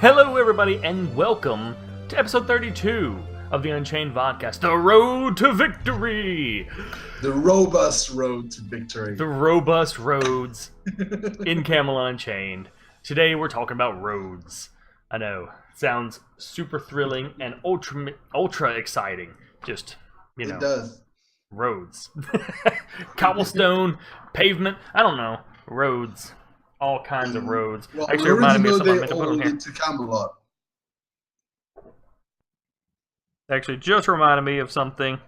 Hello, everybody, and welcome to episode 32 of the Unchained Vodcast, the road to victory! The robust road to victory. The robust roads in Camelot Unchained. Today we're talking about roads. I know, sounds super thrilling and ultra exciting. Just, you know. It does. Roads. Cobblestone, pavement, I don't know. Roads. All kinds of roads. Well, actually reminded me of something I meant to they put all on here. lead to Camelot. Actually just reminded me of something.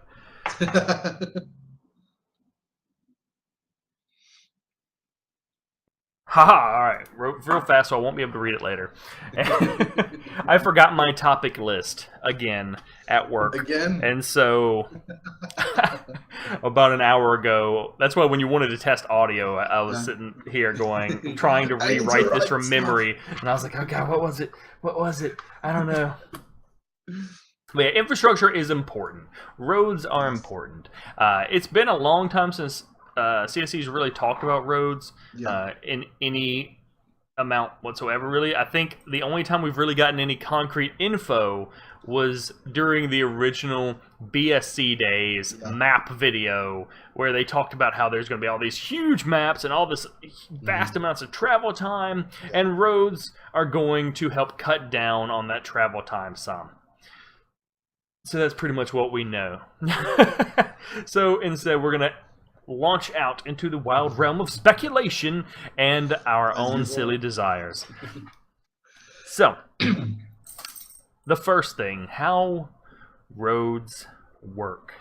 Haha, alright. Real fast so I won't be able to read it later. I forgot my topic list again at work. Again? And so, about an hour ago, that's why when you wanted to test audio, I was sitting here trying to rewrite this from memory. And I was like, oh god, what was it? What was it? I don't know. But yeah, infrastructure is important. Roads are important. It's been a long time since CSC's really talked about roads in any amount whatsoever, really. I think the only time we've really gotten any concrete info was during the original BSC days map video, where they talked about how there's going to be all these huge maps and all this vast amounts of travel time, and roads are going to help cut down on that travel time some. So that's pretty much what we know. So instead, we're going to launch out into the wild realm of speculation and our own silly desires. So, the first thing, how roads work.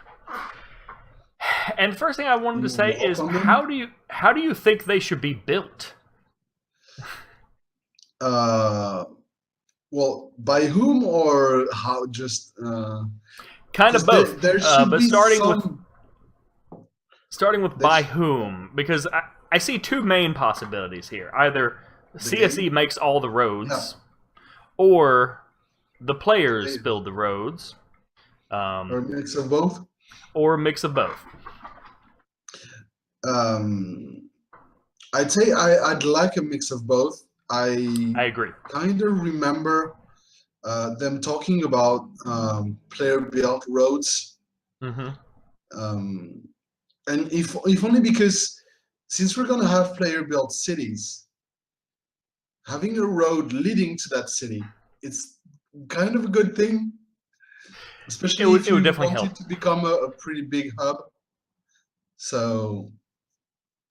And the first thing I wanted to say is, how do you think they should be built? Well, by whom or how? Just kind of both. There should but be starting with by whom, because I see two main possibilities here. Either CSE makes all the roads, or the players build the roads. Or a mix of both? Or a mix of both. I'd say I'd like a mix of both. I agree. Kind of remember them talking about player-built roads. And if only because, since we're gonna have player-built cities, having a road leading to that city, it's kind of a good thing. Especially if you want it to become a pretty big hub. So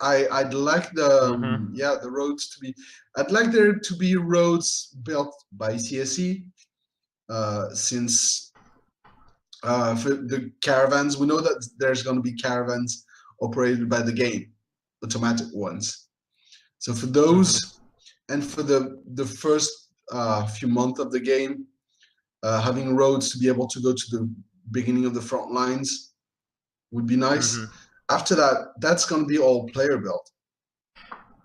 I'd like the roads to be. I'd like there to be roads built by CSE, since. For the caravans, we know that there's going to be caravans operated by the game, automatic ones. So for those, and for the first few months of the game, having roads to be able to go to the beginning of the front lines would be nice. After that, that's going to be all player built.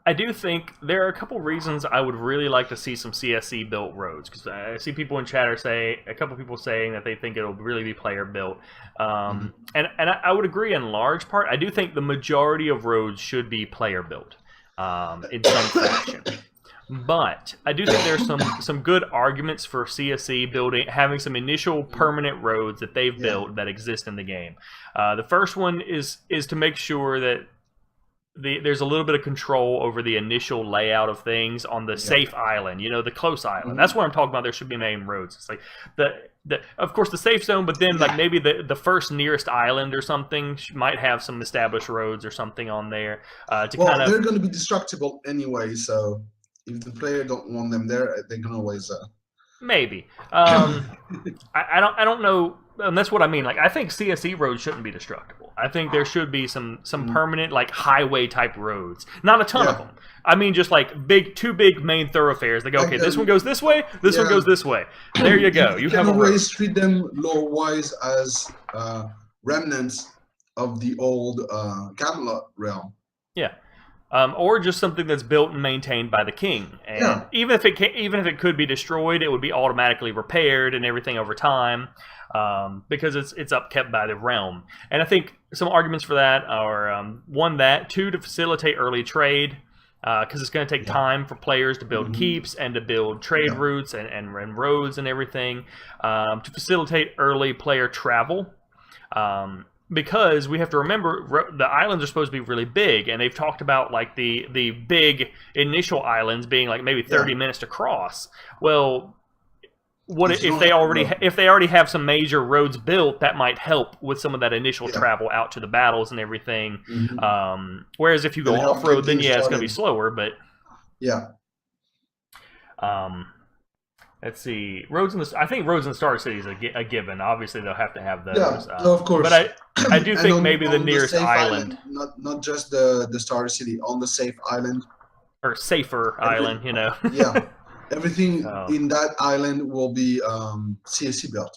I do think there are a couple reasons I would really like to see some CSC built roads, because I see people in chatter a couple people saying that they think it'll really be player built, and I would agree in large part. I do think the majority of roads should be player built in some fashion, but I do think there's some good arguments for CSC having some initial permanent roads that they've built that exist in the game. The first one is to make sure that there's a little bit of control over the initial layout of things on the safe island, the close island. That's what I'm talking about. There should be main roads. It's like of course the safe zone, but then like maybe the first nearest island or something might have some established roads or something on there. They're going to be destructible anyway, so if the player don't want them there, they can always maybe. I don't know. And that's what I mean. Like, I think CSE roads shouldn't be destructible. I think there should be some permanent, like, highway type roads. Not a ton of them. I mean, just like two big main thoroughfares. They go, okay, this one goes this way, this one goes this way. There you go. You can always treat them lore-wise as remnants of the old Camelot realm. Yeah. Or just something that's built and maintained by the king. And even if it could be destroyed, it would be automatically repaired and everything over time. Because it's upkept by the realm. And I think some arguments for that are, one, that, two, to facilitate early trade. because it's going to take time for players to build keeps and to build trade routes and roads and everything to facilitate early player travel. Because we have to remember the islands are supposed to be really big, and they've talked about like the big initial islands being like maybe 30 minutes to cross. Well, what if they already have some major roads built? That might help with some of that initial travel out to the battles and everything. Whereas if you go off road, then it's going to be slower. But let's see, I think roads in the Star City is a given. Obviously, they'll have to have those. Yeah, of course. But I do think maybe the nearest island, not just the Star City, on the safe island or safer island, you know. Everything in that island will be CSC built.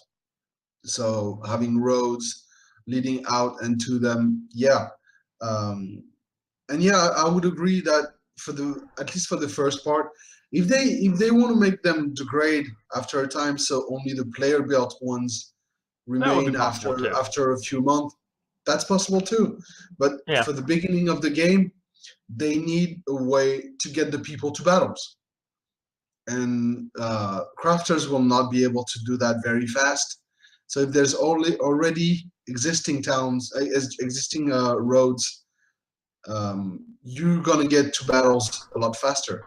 So having roads leading out and to them, and I would agree that at least for the first part. If they want to make them degrade after a time, so only the player built ones remain after a few months, that's possible too. But for the beginning of the game, they need a way to get the people to battles, and crafters will not be able to do that very fast. So if there's already existing towns, existing roads, you're gonna get to battles a lot faster.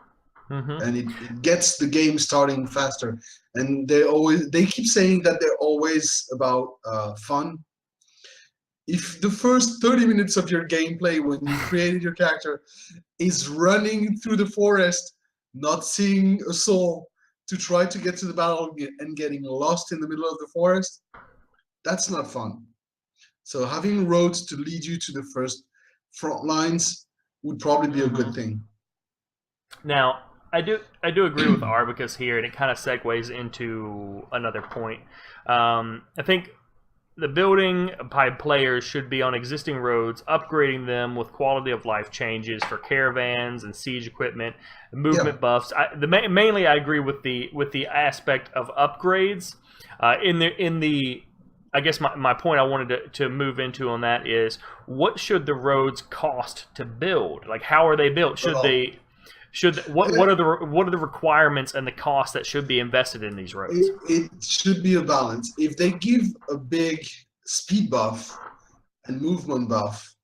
And it gets the game starting faster. And they keep saying that they're always about fun. If the first 30 minutes of your gameplay when you created your character is running through the forest, not seeing a soul, to try to get to the battle and getting lost in the middle of the forest, that's not fun. So having roads to lead you to the first front lines would probably be a good thing. Now, I do agree with Arbicus here, and it kind of segues into another point. I think the building by players should be on existing roads, upgrading them with quality of life changes for caravans and siege equipment, movement buffs. Mainly, I agree with the aspect of upgrades. I guess my point I wanted to move into on that is, what should the roads cost to build? Like, how are they built? What are the requirements and the costs that should be invested in these roads? It should be a balance. If they give a big speed buff and movement buff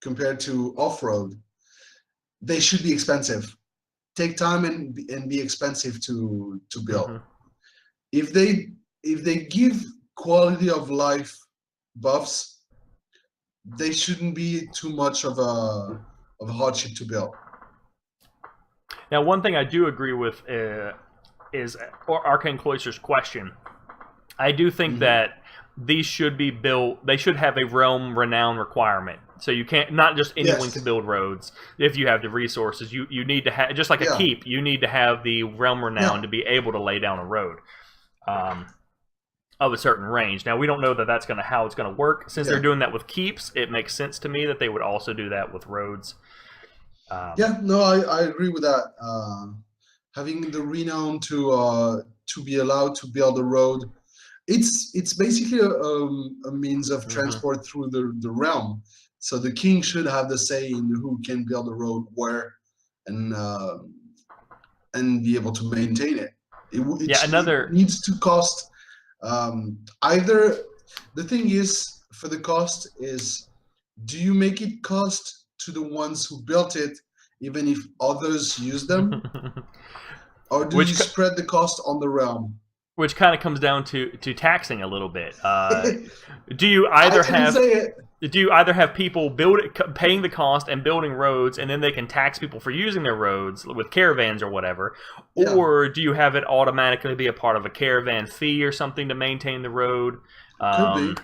compared to off-road, they should be expensive. Take time and be expensive to build. If they give quality of life buffs, they shouldn't be too much of a hardship to build. Now, one thing I do agree with is Arcane Cloister's question. I do think that these should be built. They should have a realm renown requirement. So you can't, not just anyone can build roads. If you have the resources, you need to have, just like a keep, you need to have the realm renown to be able to lay down a road of a certain range. Now, we don't know that that's how it's going to work. Since they're doing that with keeps, it makes sense to me that they would also do that with roads. I agree with that. Having the renown to be allowed to build a road, it's basically a means of transport through the realm. So the king should have the say in who can build a road where, and be able to maintain it. It needs to cost either. The thing is, for the cost is, do you make it cost to the ones who built it, even if others use them, or do you spread the cost on the realm? Which kind of comes down to taxing a little bit. Do you either have people paying the cost and building roads, and then they can tax people for using their roads with caravans or whatever, or do you have it automatically be a part of a caravan fee or something to maintain the road? Could be.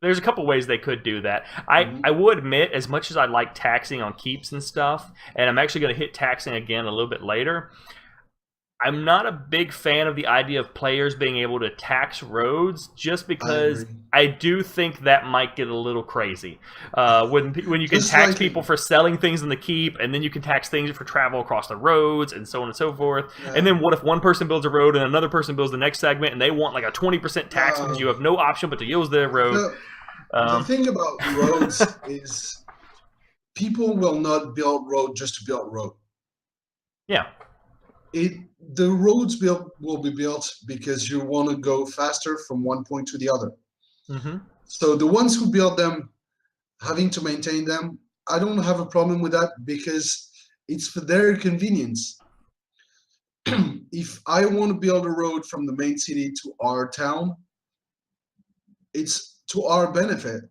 There's a couple ways they could do that. I would admit, as much as I like taxing on keeps and stuff, and I'm actually going to hit taxing again a little bit later, I'm not a big fan of the idea of players being able to tax roads, just because I do think that might get a little crazy. When you can tax people for selling things in the keep, and then you can tax things for travel across the roads, and so on and so forth. And then what if one person builds a road and another person builds the next segment, and they want like a 20% tax because you have no option but to use their road? The thing about roads is, people will not build road just to build road. Yeah. The roads will be built because you want to go faster from one point to the other. Mm-hmm. So the ones who build them, having to maintain them, I don't have a problem with that because it's for their convenience. If I want to build a road from the main city to our town, it's to our benefit.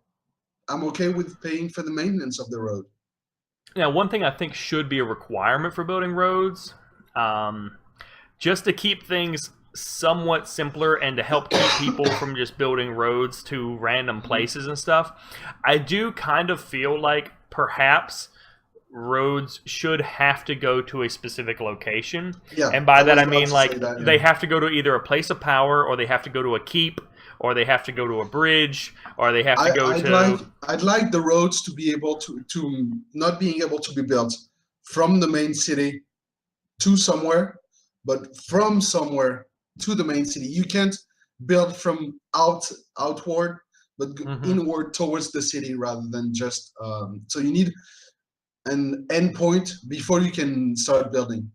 I'm okay with paying for the maintenance of the road. Now, one thing I think should be a requirement for building roads, just to keep things somewhat simpler and to help keep people from just building roads to random places and stuff, I do kind of feel like perhaps roads should have to go to a specific location. Yeah, and by that I was mean about to like say that, yeah. they have to go to either a place of power, or they have to go to a keep, or they have to go to a bridge, or they have to go to... I'd like the roads to be able to not being able to be built from the main city to somewhere, but from somewhere to the main city. You can't build from outward, but inward towards the city rather than just... so you need an endpoint before you can start building.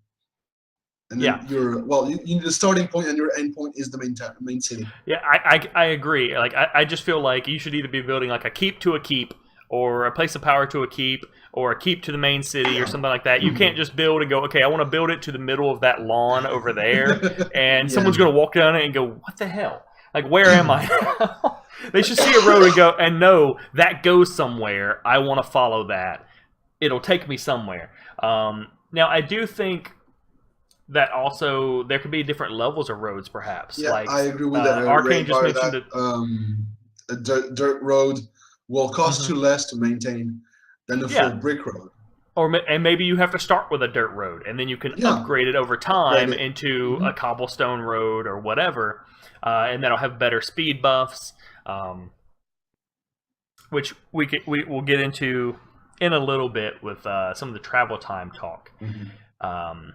And then you need a starting point, and your endpoint is the main city. Yeah, I agree. Like I just feel like you should either be building like a keep to a keep, or a place of power to a keep, or a keep to the main city, or something like that. You can't just build and go, okay, I want to build it to the middle of that lawn over there, and someone's going to walk down it and go, what the hell? Like, where am I now? They should see a road and go, and know that goes somewhere. I want to follow that. It'll take me somewhere. Now, I do think that also there could be different levels of roads, perhaps. Yeah, like, I agree with that. Arcane just mentioned that a dirt road will cost you less to maintain than a full brick road. And maybe you have to start with a dirt road, and then you can upgrade it over time into a cobblestone road or whatever, and that'll have better speed buffs, which we'll get into in a little bit with some of the travel time talk. I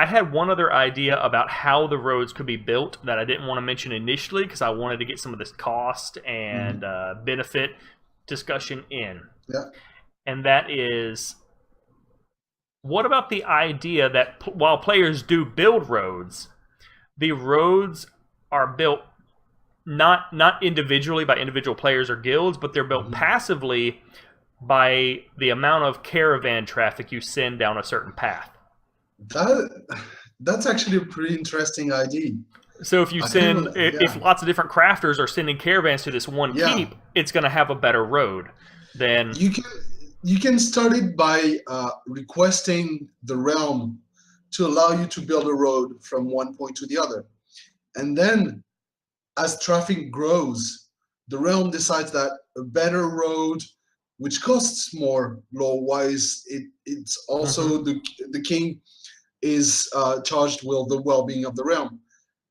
had one other idea about how the roads could be built that I didn't want to mention initially because I wanted to get some of this cost and benefit discussion in. Yeah. And that is, what about the idea that while players do build roads, the roads are built not individually by individual players or guilds, but they're built passively by the amount of caravan traffic you send down a certain path. That's actually a pretty interesting idea. So if you if lots of different crafters are sending caravans to this one keep, it's going to have a better road. Then you can start it by requesting the realm to allow you to build a road from one point to the other, and then as traffic grows, the realm decides that a better road, which costs more law-wise, it's also the king is charged with the well-being of the realm.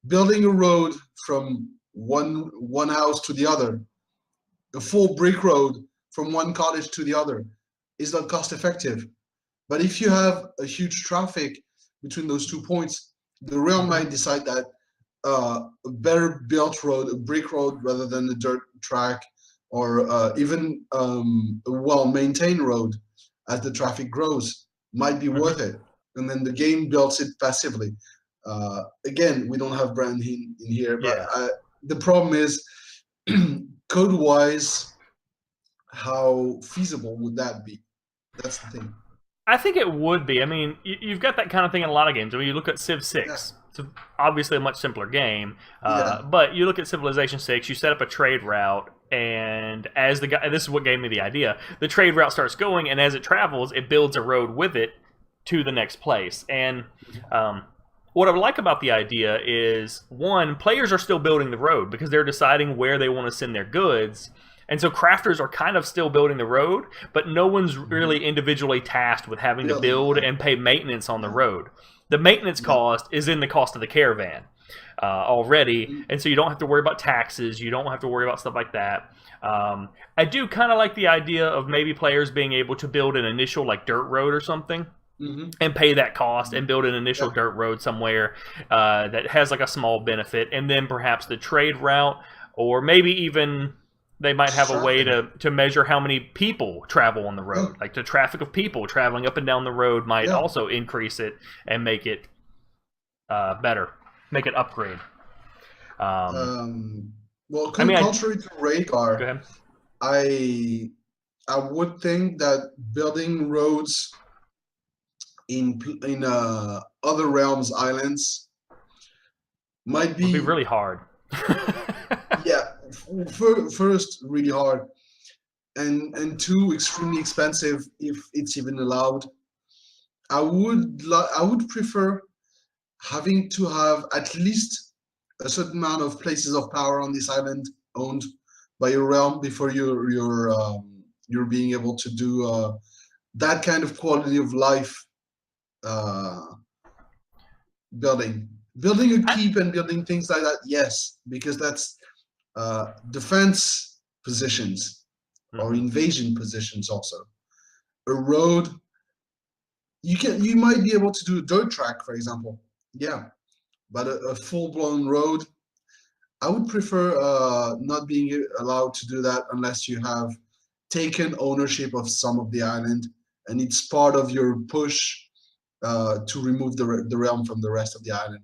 Building a road from one house to the other, a full brick road from one cottage to the other, is not cost-effective. But if you have a huge traffic between those 2 points, the realm might decide that a better built road, a brick road rather than a dirt track, or even a well-maintained road as the traffic grows, might be worth it. And then the game builds it passively. Again, we don't have brand in here, but the problem is, code-wise, how feasible would that be? That's the thing. I think it would be. I mean, you've got that kind of thing in a lot of games. I mean, you look at Civ 6. It's obviously a much simpler game. But you look at Civilization 6, you set up a trade route, and as this is what gave me the idea. The trade route starts going, and as it travels, it builds a road with it to the next place. And what I like about the idea is, one, players are still building the road because they're deciding where they want to send their goods. And so crafters are kind of still building the road, but no one's really individually tasked with having to build and pay maintenance on the road. The maintenance cost is in the cost of the caravan already, and so you don't have to worry about taxes, you don't have to worry about stuff like that. I do kind of like the idea of maybe players being able to build an initial like dirt road or something, and pay that cost and build an initial dirt road somewhere that has like a small benefit, and then perhaps the trade route, or maybe even they might have a way Traffic. to measure how many people travel on the road. Yeah. Like the traffic of people traveling up and down the road might Yeah. also increase it and make it better, make it upgrade. Well, I mean, contrary to go radar, ahead. I would think that building roads in other realms islands might Would be really hard. yeah, first really hard, and two extremely expensive if it's even allowed. I would prefer having to have at least a certain amount of places of power on this island owned by your realm before you're being able to do that kind of quality of life uh, building a keep and building things like that. Yes, because that's defense positions or invasion positions also. A road, you might be able to do a dirt track, for example. Yeah, but a full-blown road, I would prefer not being allowed to do that unless you have taken ownership of some of the island and it's part of your push to remove the realm from the rest of the island.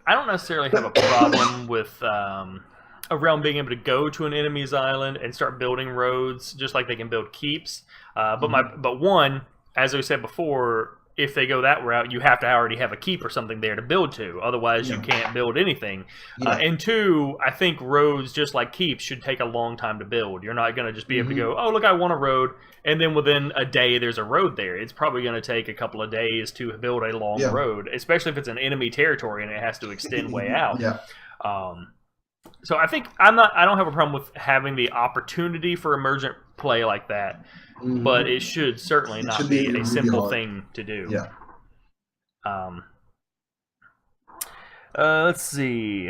I don't necessarily have a problem with a realm being able to go to an enemy's island and start building roads, just like they can build keeps. But one, as we said before, if they go that route, you have to already have a keep or something there to build to. Otherwise, you can't build anything. And two, I think roads, just like keeps, should take a long time to build. You're not going to just be able to go, oh, look, I want a road, and then within a day there's a road there. It's probably going to take a couple of days to build a long road, especially if it's an enemy territory and it has to extend way out. So I think I don't have a problem with having the opportunity for emergent play like that. But it should certainly not be a simple thing to do. Let's see.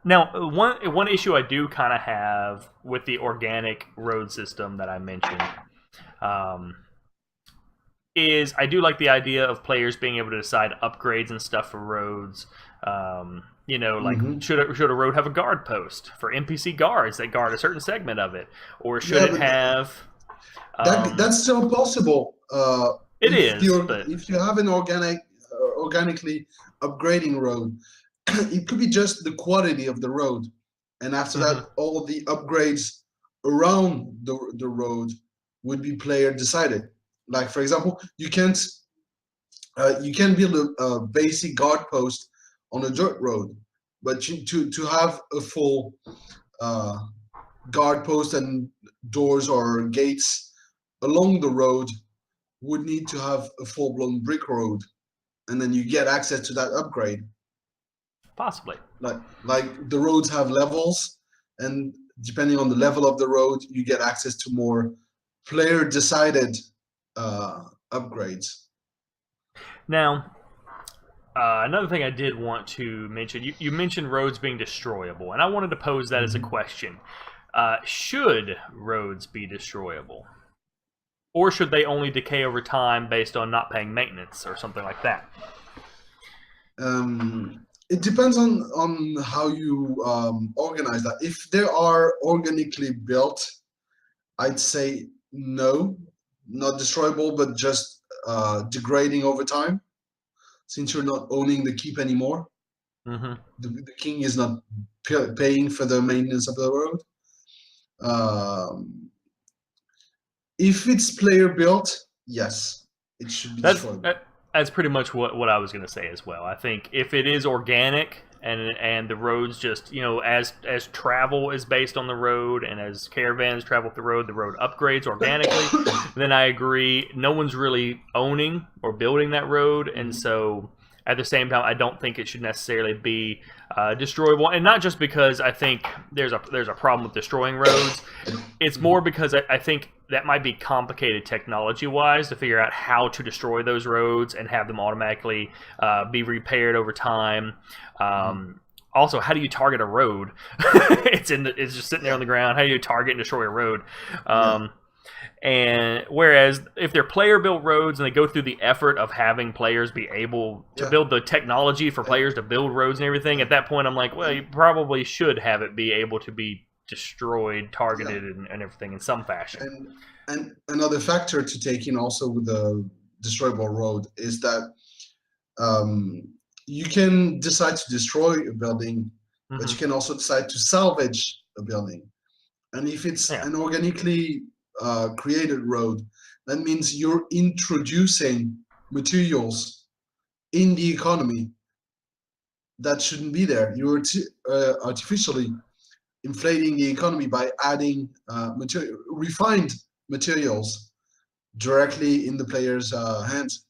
Now, one issue I do kind of have with the organic road system that I mentioned is I do like the idea of players being able to decide upgrades and stuff for roads. Like should a road have a guard post for NPC guards that guard a certain segment of it, or should it have? That's still possible. If you have an organically upgrading road, it could be just the quality of the road, and after that, all the upgrades around the road would be player decided. Like for example, you can build a basic guard post on a dirt road, but to have a full guard post and doors or gates along the road would need to have a full-blown brick road, and then you get access to that upgrade. Possibly. Like the roads have levels, and depending on the level of the road, you get access to more player-decided upgrades. Now, another thing I did want to mention, you mentioned roads being destroyable, and I wanted to pose that as a question. Should roads be destroyable? Or should they only decay over time based on not paying maintenance or something like that? It depends on how you organize that. If they are organically built, I'd say no, not destroyable, but just degrading over time, since you're not owning the keep anymore. The king is not paying for the maintenance of the road. If it's player built, yes, it should be destroyed. That's pretty much what I was going to say as well. I think if it is organic and the roads just, as travel is based on the road and as caravans travel up the road upgrades organically, then I agree. No one's really owning or building that road, and so at the same time, I don't think it should necessarily be destroyable, and not just because I think there's a problem with destroying roads. It's more because I think that might be complicated technology-wise to figure out how to destroy those roads and have them automatically be repaired over time. Also, how do you target a road? It's just sitting there on the ground. How do you target and destroy a road? And whereas if they're player-built roads and they go through the effort of having players be able to build the technology for players to build roads and everything, at that point I'm like, well, you probably should have it be able to be destroyed, targeted, and everything in some fashion. And another factor to take in also with the destroyable road is that you can decide to destroy a building, but you can also decide to salvage a building. And if it's an organically created road, that means you're introducing materials in the economy that shouldn't be there. You're artificially inflating the economy by adding refined materials directly in the player's hands.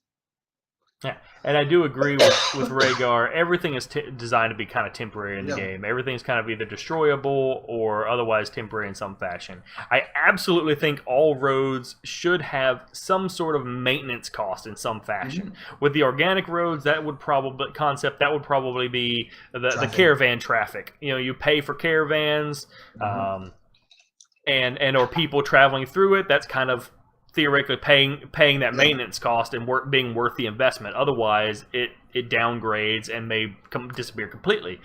Yeah, and I do agree with Rhaegar. Everything is designed to be kind of temporary in the game. Everything's kind of either destroyable or otherwise temporary in some fashion. I absolutely think all roads should have some sort of maintenance cost in some fashion. With the organic roads, that would probably be the caravan traffic. You know, you pay for caravans, and or people traveling through it. That's kind of theoretically paying that maintenance cost and being worth the investment. Otherwise, it downgrades and may disappear completely.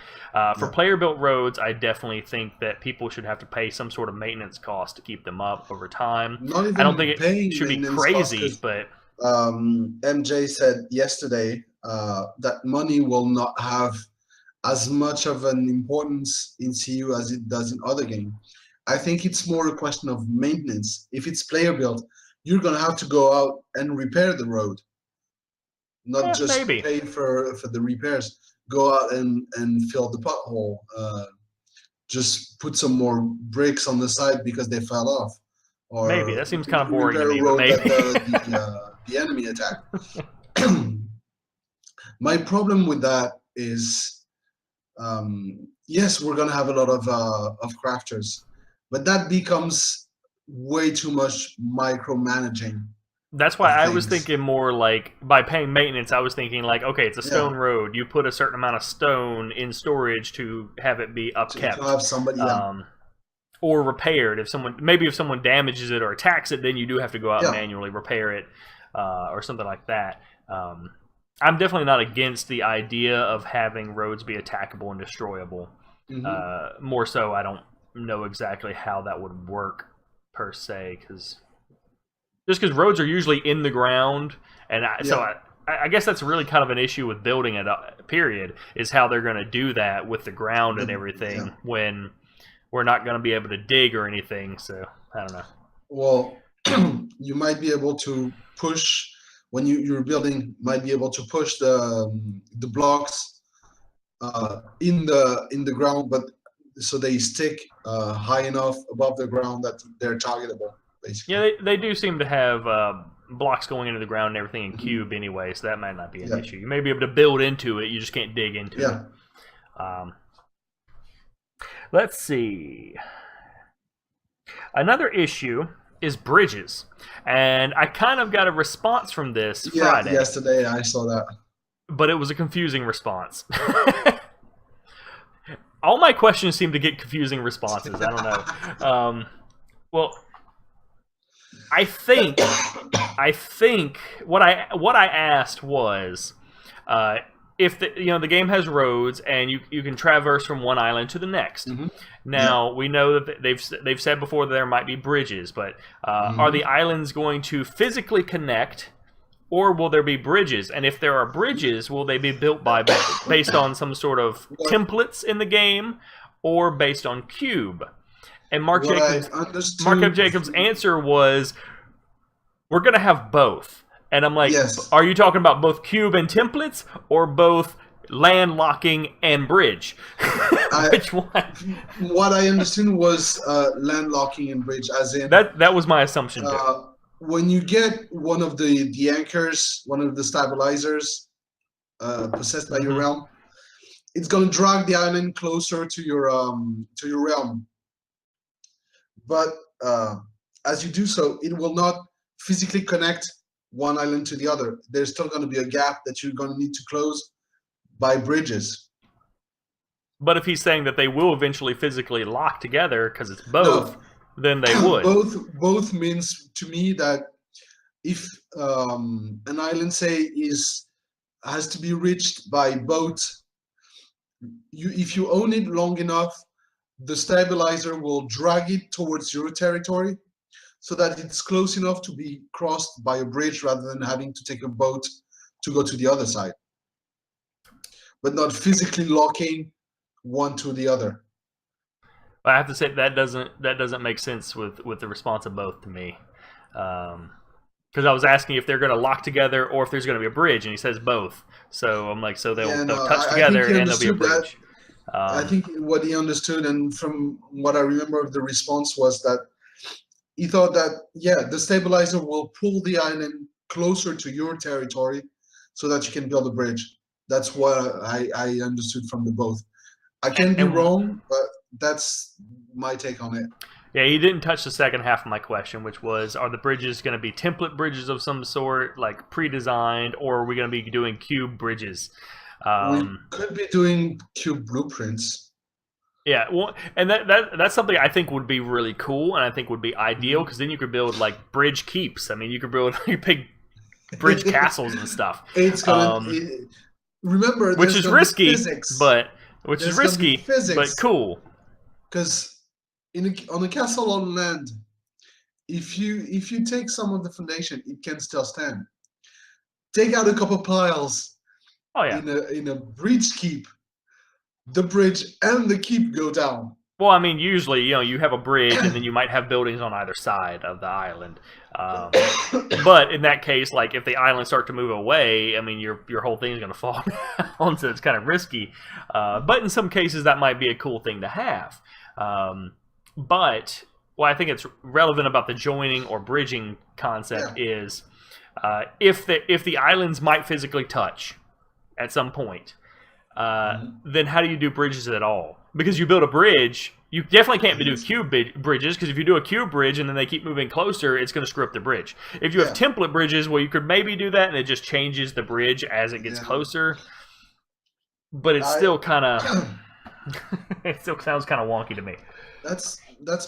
For player-built roads, I definitely think that people should have to pay some sort of maintenance cost to keep them up over time. I don't think it should be crazy, but MJ said yesterday that money will not have as much of an importance in CU as it does in other games. I think it's more a question of maintenance. If it's player-built, you're going to have to go out and repair the road, not just pay for the repairs. Go out and fill the pothole. Just put some more bricks on the side because they fell off. Or maybe that seems kind of boring to me. But maybe the enemy attack. My problem with that is, yes, we're going to have a lot of crafters, but that becomes way too much micromanaging. That's why I was thinking more like by paying maintenance. I was thinking like, okay, it's a stone road. You put a certain amount of stone in storage to have it be upkept, to have somebody or repaired. If someone damages it or attacks it, then you do have to go out and manually repair it, or something like that. I'm definitely not against the idea of having roads be attackable and destroyable. More so, I don't know exactly how that would work per se, because roads are usually in the ground, and so I guess that's really kind of an issue with building it up, period, is how they're going to do that with the ground and everything when we're not going to be able to dig or anything. So I don't know. Well, you might be able to push when you're building. Might be able to push the blocks in the ground, but so they stick high enough above the ground that they're targetable, basically. Yeah, they do seem to have blocks going into the ground and everything in cube anyway, so that might not be an issue. You may be able to build into it, you just can't dig into it. Let's see. Another issue is bridges, and I kind of got a response from this Friday. Yesterday I saw that. But it was a confusing response. All my questions seem to get confusing responses. I don't know. Well, I think what I asked was, if the game has roads and you can traverse from one island to the next. Now we know that they've said before that there might be bridges, but are the islands going to physically connect? Or will there be bridges? And if there are bridges, will they be built based on some sort of templates in the game, or based on cube? And Mark Jacobs' answer was, "We're going to have both." And I'm like, "Are you talking about both cube and templates, or both land locking and bridge?" Which one? What I understood was land locking and bridge, as in that was my assumption too. When you get one of the anchors, one of the stabilizers possessed by your realm, it's going to drag the island closer to your realm. But as you do so, it will not physically connect one island to the other. There's still going to be a gap that you're going to need to close by bridges. But if he's saying that they will eventually physically lock together because it's both, then they would. Both means to me that if an island, say, has to be reached by boat, if you own it long enough, the stabilizer will drag it towards your territory so that it's close enough to be crossed by a bridge rather than having to take a boat to go to the other side, but not physically locking one to the other. I have to say that doesn't make sense with the response of both to me. Because I was asking if they're going to lock together or if there's going to be a bridge, and he says both. So I'm like, so they'll touch together and there'll be a bridge. I think what he understood, and from what I remember of the response, was that he thought that, yeah, the stabilizer will pull the island closer to your territory so that you can build a bridge. That's what I understood from the both. I can be wrong, but that's my take on it. Yeah, he didn't touch the second half of my question, which was, are the bridges going to be template bridges of some sort, like pre-designed, or are we going to be doing cube bridges? We could be doing cube blueprints. Yeah, well, and that's something I think would be really cool, and I think would be ideal, because then you could build, like, bridge keeps. I mean, you could build big bridge castles and stuff. It's gonna remember, which is risky, but cool. Because on a castle on land, if you take some of the foundation, it can still stand. Take out a couple piles. Oh yeah. In a bridge keep, the bridge and the keep go down. Well, I mean, usually, you have a bridge, and then you might have buildings on either side of the island. But in that case, like, if the islands start to move away, I mean, your whole thing is going to fall down, so it's kind of risky. But in some cases, that might be a cool thing to have. But what I think it's relevant about the joining or bridging concept is if the islands might physically touch at some point, then how do you do bridges at all? Because you build a bridge, you definitely can't do cube bridges, because if you do a cube bridge and then they keep moving closer, it's going to screw up the bridge. If you have template bridges, well, you could maybe do that, and it just changes the bridge as it gets closer. But it's still kind of... it still sounds kind of wonky to me. That's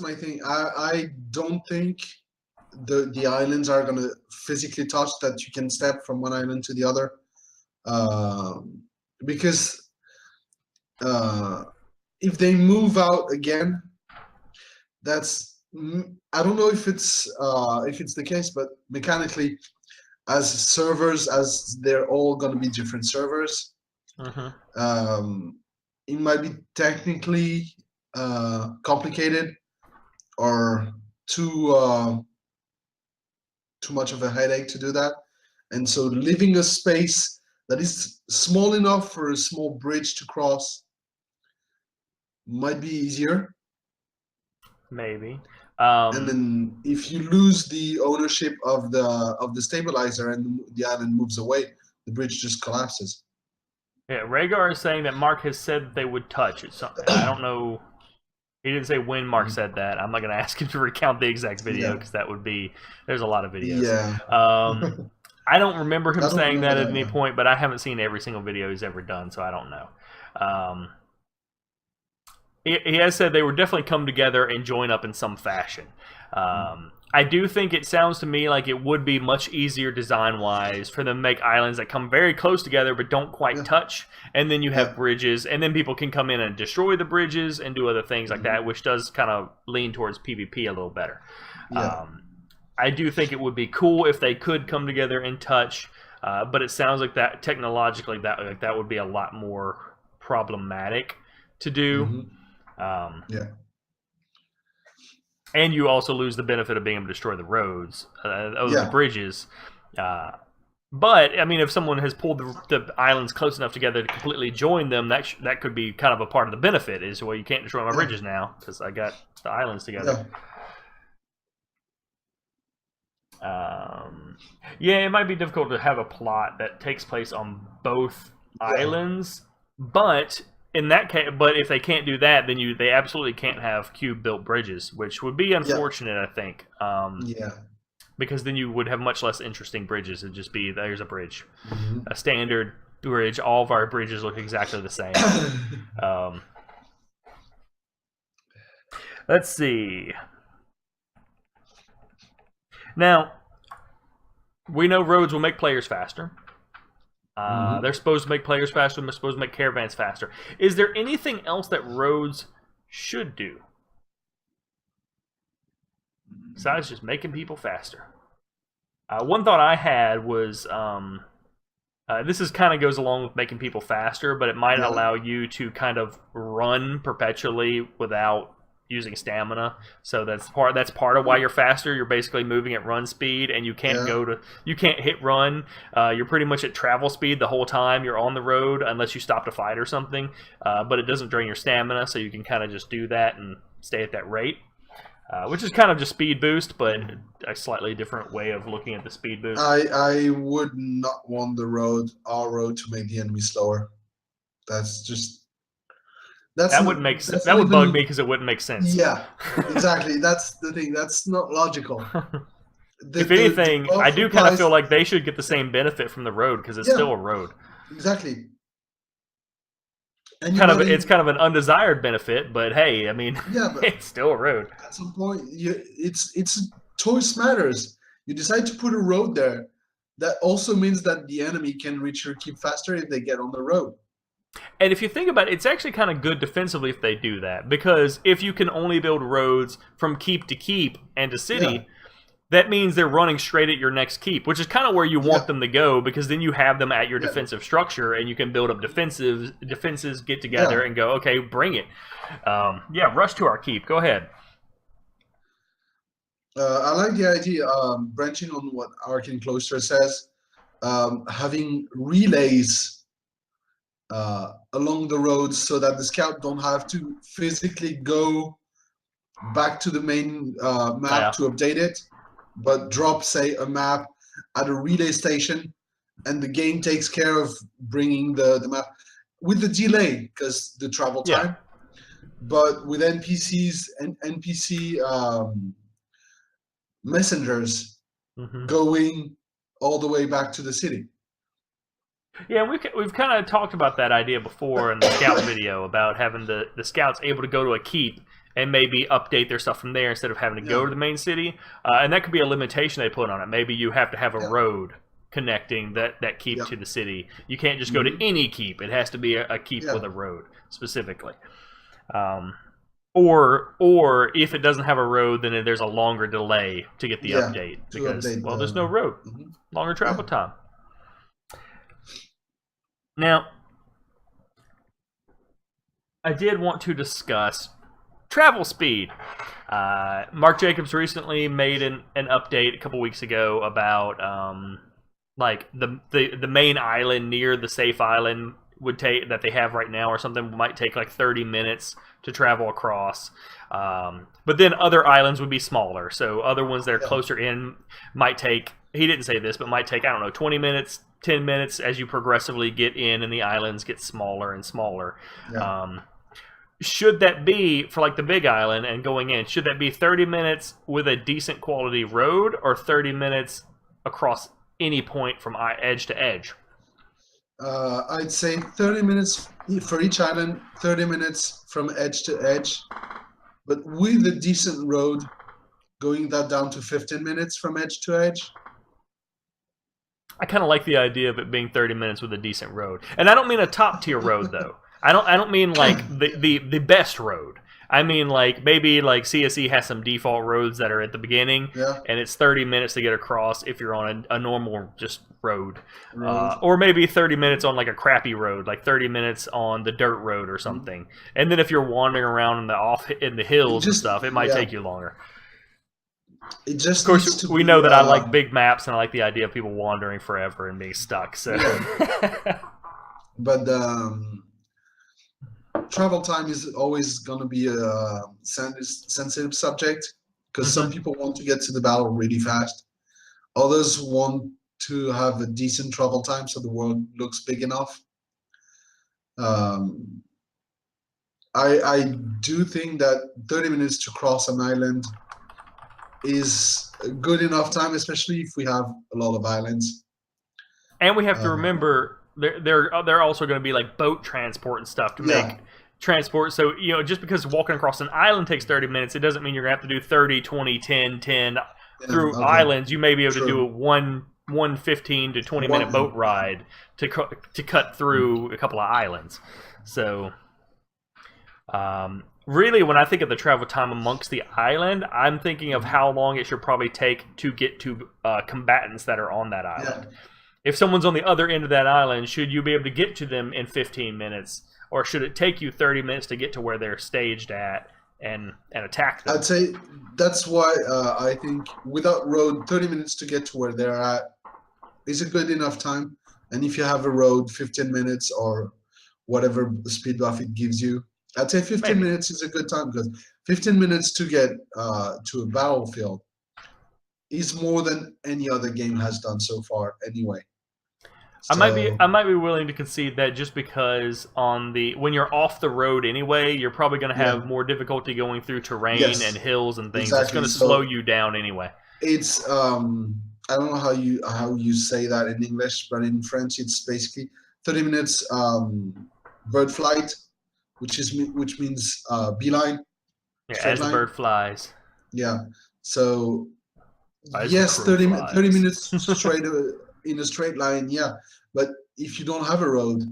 my thing. I don't think the islands are going to physically touch, that you can step from one island to the other. Because if they move out again, that's, I don't know if it's the case, but mechanically, as servers, as they're all going to be different servers, it might be technically complicated or too much of a headache to do that, and so leaving a space that is small enough for a small bridge to cross might be easier. Maybe. And then if you lose the ownership of the stabilizer and the island moves away, the bridge just collapses. Yeah, Rhaegar is saying that Mark has said that they would touch. I don't know. He didn't say when Mark said that. I'm not going to ask him to recount the exact video, because that would be... There's a lot of videos. Yeah. I don't remember him saying that at any point, but I haven't seen every single video he's ever done, so I don't know. He has said they would definitely come together and join up in some fashion. I do think it sounds to me like it would be much easier design-wise for them to make islands that come very close together but don't quite touch, and then you have bridges, and then people can come in and destroy the bridges and do other things like that, which does kind of lean towards PvP a little better. I do think it would be cool if they could come together and touch, but it sounds like that technologically that would be a lot more problematic to do. And you also lose the benefit of being able to destroy the roads, the bridges. But I mean, if someone has pulled the islands close enough together to completely join them, that could be kind of a part of the benefit. Is, well, you can't destroy my bridges now because I got the islands together. Yeah, it might be difficult to have a plot that takes place on both islands, but in that case, if they can't do that, then they absolutely can't have cube-built bridges, which would be unfortunate, I think. Because then you would have much less interesting bridges. It'd just be, there's a bridge, a standard bridge. All of our bridges look exactly the same. Let's see. Now, we know roads will make players faster. They're supposed to make players faster. They're supposed to make caravans faster. Is there anything else that roads should do besides just making people faster? One thought I had was this is kind of goes along with making people faster, but it might allow you to kind of run perpetually without using stamina. So that's part of why you're faster. You're basically moving at run speed, and you can't you can't hit run. You're pretty much at travel speed the whole time you're on the road, unless you stop to fight or something. But it doesn't drain your stamina, so you can kind of just do that and stay at that rate. Which is kind of just speed boost, but a slightly different way of looking at the speed boost. I would not want our road to make the enemy slower. That wouldn't make sense. That would bug me because it wouldn't make sense. Yeah, exactly. That's the thing. That's not logical. If anything, I do kind of feel like they should get the same benefit from the road because it's still a road. Exactly. And it's kind of an undesired benefit, but hey, I mean, it's still a road. At some point, it's choice matters. You decide to put a road there. That also means that the enemy can reach your keep faster if they get on the road. And if you think about it, it's actually kind of good defensively if they do that, because if you can only build roads from keep to keep and to city, that means they're running straight at your next keep, which is kind of where you want them to go, because then you have them at your defensive structure, and you can build up defenses, get together, and go, okay, bring it. Rush to our keep. Go ahead. I like the idea, branching on what Arcane Cloister says, having relays along the roads so that the scout don't have to physically go back to the main map to update it, but drop, say, a map at a relay station, and the game takes care of bringing the map with the delay because the travel time, but with NPCs and NPC messengers going all the way back to the city. Yeah, we've kind of talked about that idea before in the scout video about having the scouts able to go to a keep and maybe update their stuff from there instead of having to go to the main city. And that could be a limitation they put on it. Maybe you have to have a road connecting that keep to the city. You can't just go to any keep. It has to be a keep with a road specifically. Or if it doesn't have a road, then there's a longer delay to get the update because there's no road. Longer travel time. Now, I did want to discuss travel speed. Mark Jacobs recently made an update a couple weeks ago about like the main island near the safe island that they have right now or something might take like 30 minutes to travel across. But then other islands would be smaller. So other ones that are closer in might take, he didn't say this, but might take, 20 minutes, 10 minutes as you progressively get in and the islands get smaller and smaller. Should that be, for like the big island and going in, should that be 30 minutes with a decent quality road or 30 minutes across any point from edge to edge? I'd say 30 minutes for each island, 30 minutes from edge to edge, but with a decent road, going that down to 15 minutes from edge to edge. I kind of like the idea of it being 30 minutes with a decent road. And I don't mean a top tier road though. I don't mean like the best road. I mean like maybe like CSE has some default roads that are at the beginning and it's 30 minutes to get across if you're on a normal just road. Or maybe 30 minutes on like a crappy road, like 30 minutes on the dirt road or something. And then if you're wandering around in the hills and stuff, it might take you longer. It just, of course, we know that I like big maps and I like the idea of people wandering forever and being stuck. So, but travel time is always going to be a sensitive subject because some people want to get to the battle really fast. Others want to have a decent travel time so the world looks big enough. I do think that 30 minutes to cross an island is a good enough time, especially if we have a lot of islands. And we have to remember they're also going to be like boat transport and stuff to make transport. So, just because walking across an island takes 30 minutes, it doesn't mean you're going to have to do 30, 20, 10, 10 through islands. You may be able to do one 15 to 20 minute boat ride to cut through a couple of islands. So, really, when I think of the travel time amongst the island, I'm thinking of how long it should probably take to get to combatants that are on that island. Yeah. If someone's on the other end of that island, should you be able to get to them in 15 minutes? Or should it take you 30 minutes to get to where they're staged at and attack them? I'd say that's why I think without road, 30 minutes to get to where they're at is a good enough time. And if you have a road, 15 minutes or whatever speed buff it gives you, I'd say 15 Maybe. minutes is a good time, because 15 minutes to get to a battlefield is more than any other game has done so far anyway. I So might be willing to concede that, just because when you're off the road anyway, you're probably going to have yeah, more difficulty going through terrain yes, and hills and things. It's exactly. going to So slow you down anyway. it's I don't know how you say that in English, but in French it's basically 30 minutes bird flight, which means beeline, Yeah, straight as the line. bird flies. Yeah. So As the yes, crow 30 flies. minutes straight in a straight line. Yeah, but if you don't have a road,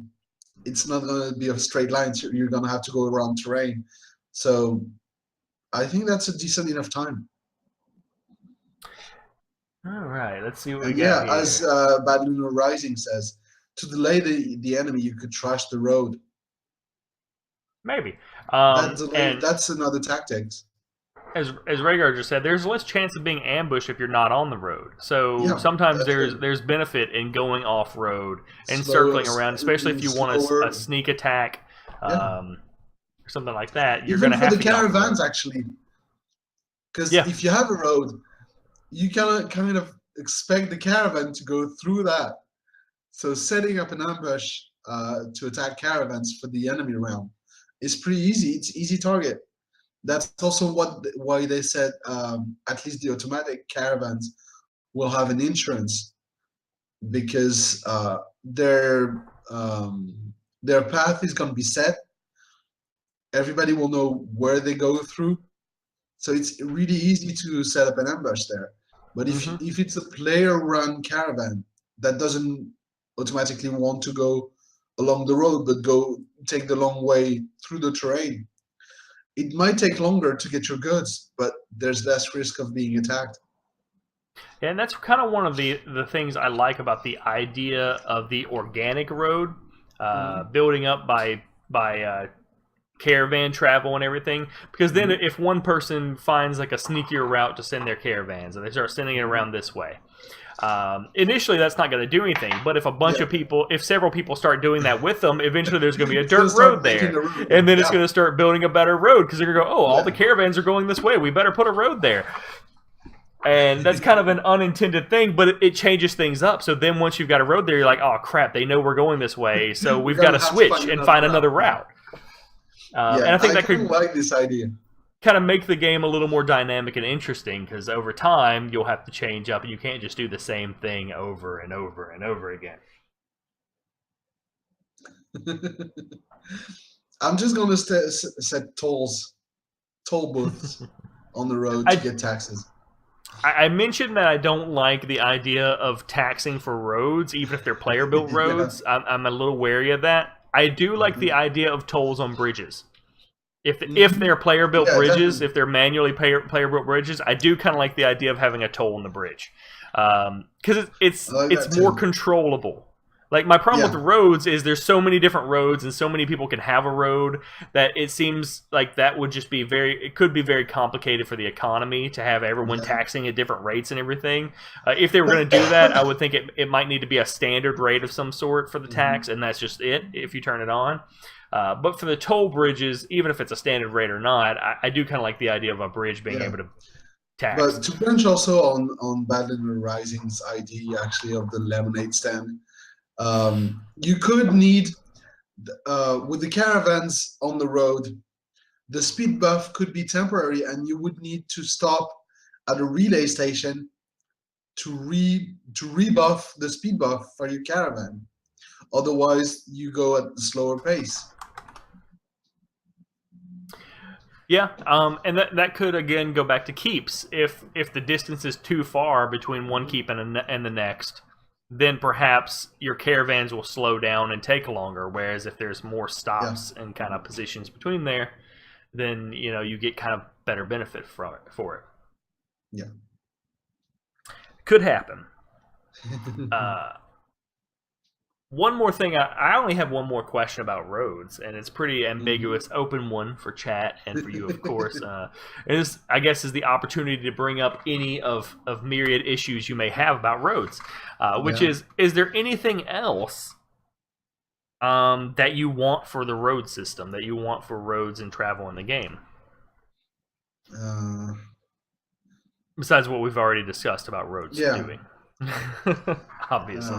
it's not going to be a straight line. So you're going to have to go around terrain. So I think that's a decent enough time. All right, let's see what we And got yeah, here. as Bad Lunar Rising says, to delay the enemy, you could trash the road. Maybe. That's another tactic. As Rhaegar just said, there's less chance of being ambushed if you're not on the road. So Yeah, sometimes definitely. there's benefit in going off road and Slower, circling around, especially if you want slower. a sneak attack, Yeah. or something like that. You're Even going to for have the to get off the road. caravans, actually, because Yeah, if you have a road, you can kind of expect the caravan to go through that. So setting up an ambush to attack caravans for the enemy realm is pretty easy. It's easy target. That's also why they said at least the automatic caravans will have an insurance, because their path is going to be set. Everybody will know where they go through, so it's really easy to set up an ambush there. But if it's a player-run caravan that doesn't automatically want to go along the road but go take the long way through the terrain, it might take longer to get your goods, but there's less risk of being attacked. and that's kind of one of the things I like about the idea of the organic road, building up by caravan travel and everything, because then if one person finds like a sneakier route to send their caravans and they start sending it around this way, initially that's not going to do anything, but if if several people start doing that with them, eventually there's going to be a dirt road there, and then it's going to start building a better road, because they're going to go, all the caravans are going this way, we better put a road there. And that's kind of an unintended thing, but it changes things up. So then once you've got a road there, you're like, oh crap, they know we're going this way, so we've got to switch and find another route. And I think that could like this idea. Kind of make the game a little more dynamic and interesting, because over time you'll have to change up, and you can't just do the same thing over and over and over again. I'm just going to set toll booths on the road to get taxes. I mentioned that I don't like the idea of taxing for roads, even if they're player-built roads. Yeah. I'm a little wary of that. I do like the idea of tolls on bridges. If they're player-built bridges, definitely. If they're manually player-built bridges, I do kind of like the idea of having a toll on the bridge, because it's more controllable. Like, my problem with the roads is there's so many different roads and so many people can have a road that it seems like that would just be it could be very complicated for the economy to have everyone taxing at different rates and everything. If they were going to do that, I would think it might need to be a standard rate of some sort for the tax, and that's just it if you turn it on. But for the toll bridges, even if it's a standard rate or not, I do kind of like the idea of a bridge being able to tax. But to branch also on Bad Lunar Rising's idea, actually, of the lemonade stand, you could need, with the caravans on the road, the speed buff could be temporary, and you would need to stop at a relay station to rebuff the speed buff for your caravan. Otherwise, you go at the slower pace. Yeah, and that could again go back to keeps. If the distance is too far between one keep and the next, then perhaps your caravans will slow down and take longer. Whereas if there's more stops and kind of positions between there, then you get kind of better benefit for it. Yeah. Could happen. One more thing, I only have one more question about roads, and it's pretty ambiguous, open one for chat and for you, of course. This, I guess, is the opportunity to bring up any of myriad issues you may have about roads, which is there anything else that you want for the road system, that you want for roads and travel in the game? Besides what we've already discussed about roads doing. Obviously.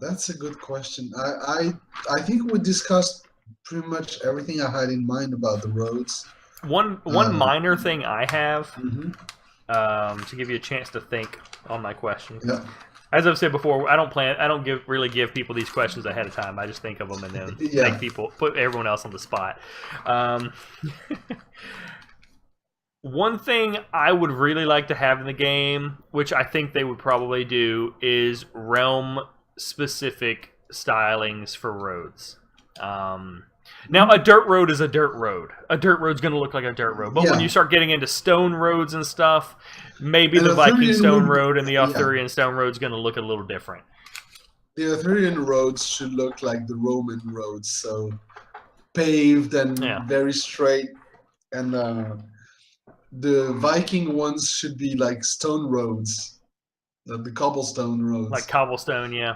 That's a good question. I think we discussed pretty much everything I had in mind about the roads. One minor thing I have, to give you a chance to think on my question. Yeah. As I've said before, I don't really give people these questions ahead of time. I just think of them and then put everyone else on the spot. One thing I would really like to have in the game, which I think they would probably do, is realm-specific stylings for roads. Now, a dirt road is a dirt road. A dirt road's going to look like a dirt road. But when you start getting into stone roads and stuff, maybe the Viking stone road and the Arthurian stone road's going to look a little different. The Arthurian roads should look like the Roman roads, so paved and very straight, and the Viking ones should be like stone roads, the cobblestone roads. Like cobblestone, yeah.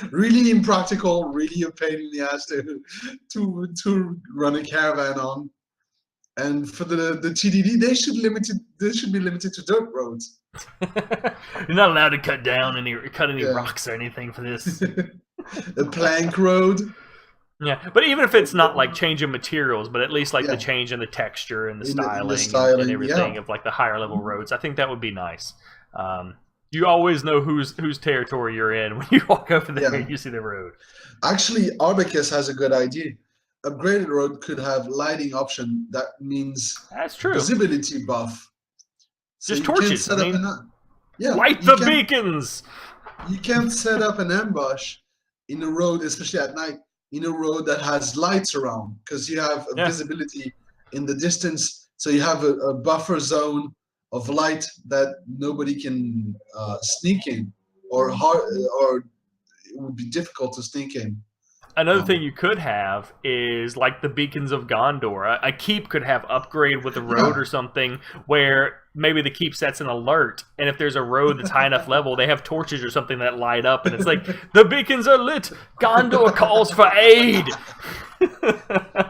Really impractical, really a pain in the ass to run a caravan on. And for the TDD, they should be limited to dirt roads. You're not allowed to cut any rocks or anything for this. A plank road. Yeah, but even if it's not like changing materials, but at least like the change in the texture and the styling and everything of like the higher level roads, I think that would be nice. You always know whose territory you're in when you walk over there and you see the road. Actually, Arbacus has a good idea. Upgraded road could have lighting option. That means that's true. Visibility buff. So just torches. Light the beacons. You can't set up an ambush in a road, especially at night, in a road that has lights around, because you have a visibility in the distance. So you have a buffer zone of light that nobody can sneak in, or it would be difficult to sneak in. Another thing you could have is like the beacons of Gondor. A keep could have upgrade with a road or something where maybe the keep sets an alert, and if there's a road that's high enough level, they have torches or something that light up, and it's like, the beacons are lit! Gondor calls for aid! It'd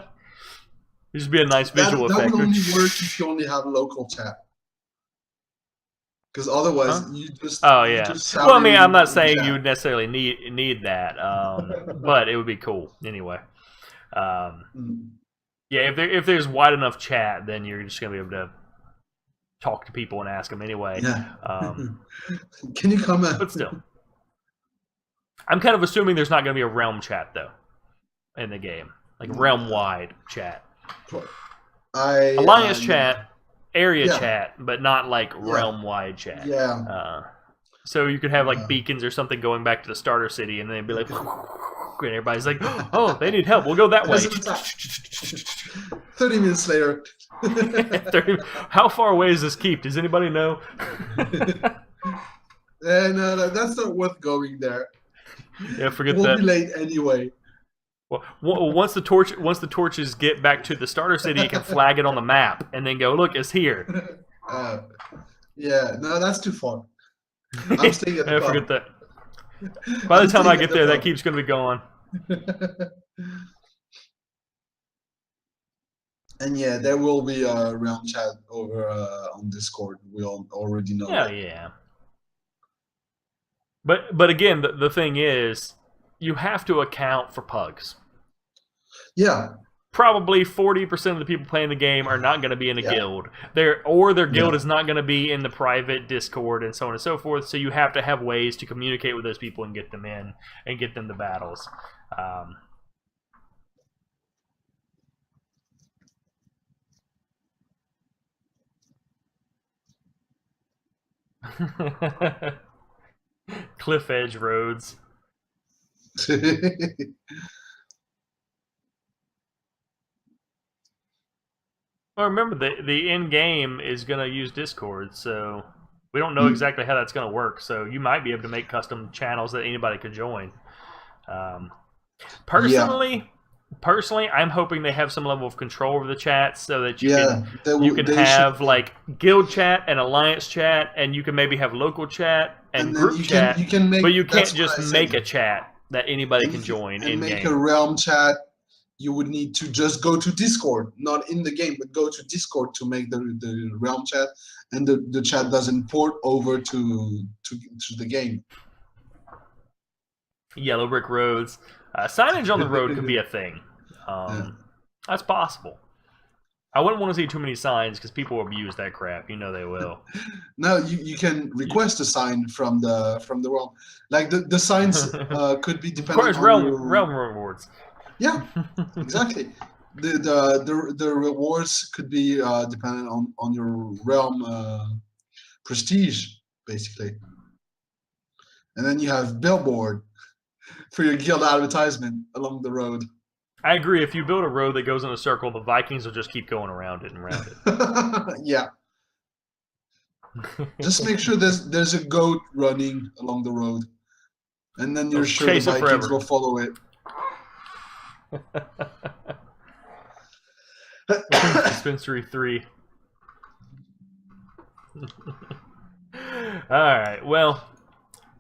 just be a nice visual effect. That would only work if you only have local chat. Because otherwise, you just... Oh, yeah. Well, I mean, I'm not saying you would necessarily need that, but it would be cool anyway. Yeah, if there's wide enough chat, then you're just going to be able to talk to people and ask them anyway. Yeah. Can you comment? But still. I'm kind of assuming there's not going to be a realm chat, though, in the game. Like, realm-wide chat. Alliance chat... Area chat, but not like realm-wide chat. Yeah. So you could have like beacons or something going back to the starter city, and then they'd be like, and everybody's like, oh, they need help. We'll go that way. 30 minutes later. 30, how far away is this keep? Does anybody know? No, that's not worth going there. Yeah, forget we'll that. We'll be late anyway. Well, once the torches get back to the starter city, you can flag it on the map and then go, look, it's here. Yeah, no, that's too far. I'm staying at the pub. Forget that. By the time I get there, that keep's going to be gone. And yeah, there will be a realm chat over on Discord. We all already know that. Yeah. But again, the thing is, you have to account for pugs. Yeah. Probably 40% of the people playing the game are not going to be in a guild. Their guild is not going to be in the private Discord and so on and so forth. So you have to have ways to communicate with those people and get them in and get them to battles. Cliff edge roads. Well, remember the in game is going to use Discord, so we don't know exactly how that's going to work. So you might be able to make custom channels that anybody could join. Personally, I'm hoping they have some level of control over the chat so that you can have like guild chat and alliance chat, and you can maybe have local chat and group chat, but you can't just make a chat that anybody can join in game. Make a realm chat. You would need to just go to Discord, not in the game, but go to Discord to make the realm chat, and the chat doesn't port over to the game. Yellow brick roads. Signage on the road could be a thing. That's possible. I wouldn't want to see too many signs because people will abuse that crap. You know they will. No, you can request a sign from the realm. Like the signs could be dependent on realm rewards. Yeah, exactly. The rewards could be dependent on your realm prestige, basically. And then you have billboard for your guild advertisement along the road. I agree. If you build a road that goes in a circle, the Vikings will just keep going around it and around it. Yeah. Just make sure there's a goat running along the road, and then you're sure the Vikings will follow it. Dispensary 3. Alright, well,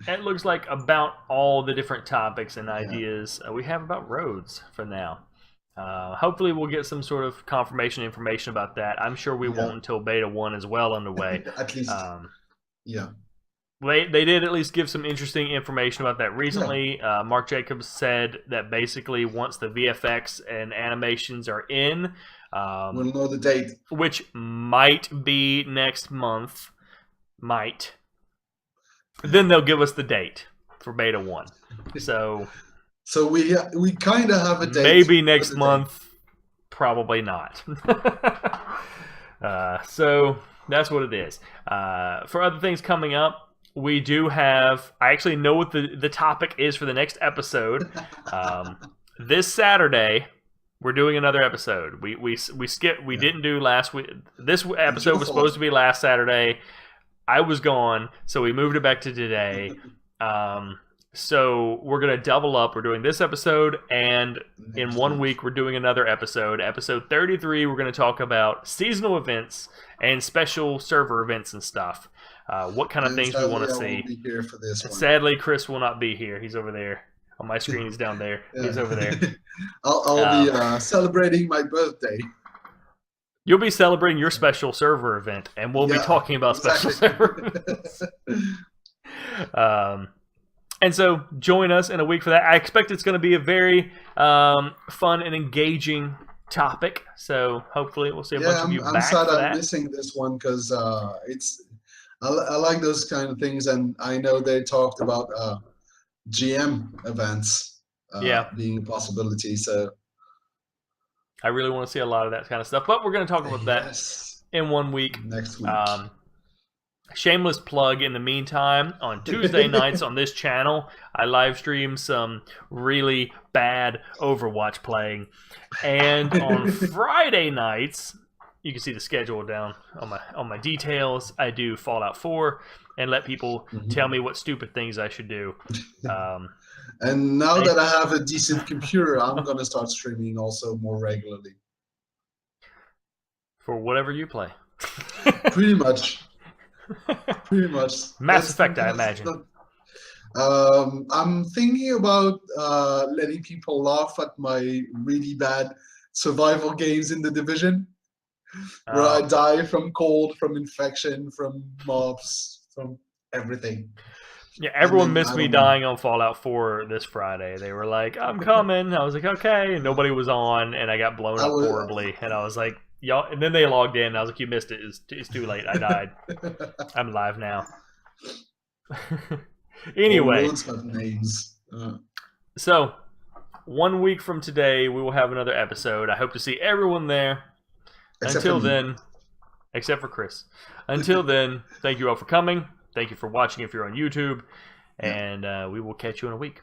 it looks like about all the different topics and ideas we have about roads for now. Hopefully we'll get some sort of confirmation information about that. I'm sure we won't until Beta 1 is well underway. At least, They did at least give some interesting information about that recently. Mark Jacobs said that basically once the VFX and animations are in, we'll know the date, which might be next month. Then they'll give us the date for Beta 1. So we kind of have a date. Maybe next month. Probably not. So that's what it is. For other things coming up, we do have. I actually know what the topic is for the next episode. This Saturday, we're doing another episode. We skipped. We didn't do last week. This episode was supposed to be last Saturday. I was gone, so we moved it back to today. So we're gonna double up. We're doing this episode, and in 1 week we're doing another episode. Episode 33. We're gonna talk about seasonal events and special server events and stuff. What kind of things we want to see. Be here for this one. Sadly, Kriss will not be here. He's over there. On my screen, he's down there. He's over there. I'll be celebrating my birthday. You'll be celebrating your special server event, and we'll be talking about special server events. And so, join us in a week for that. I expect it's going to be a very fun and engaging topic. So, hopefully, we'll see a bunch of you back for that. I'm sad I'm missing this one because I like those kind of things, and I know they talked about GM events being a possibility. So I really want to see a lot of that kind of stuff, but we're going to talk about that in 1 week. Next week. Shameless plug in the meantime, on Tuesday nights on this channel, I live stream some really bad Overwatch playing. And on Friday nights, you can see the schedule down on my details. I do Fallout 4 and let people tell me what stupid things I should do. And now that I have a decent computer, I'm going to start streaming also more regularly. For whatever you play. Pretty much. Mass Effect, I imagine. I'm thinking about letting people laugh at my really bad survival games in the Division. Where I die from cold, from infection, from mobs, from everything. Yeah, everyone missed me dying on Fallout 4 this Friday. They were like, I'm coming. I was like, okay. And nobody was on, and I got blown up horribly. And I was like, y'all. And then they logged in, and I was like, you missed it. It's too late. I died. I'm alive now. Anyway. Names. So, 1 week from today, we will have another episode. I hope to see everyone there. Until then, except for Kriss. Until then, thank you all for coming. Thank you for watching if you're on YouTube. And we will catch you in a week.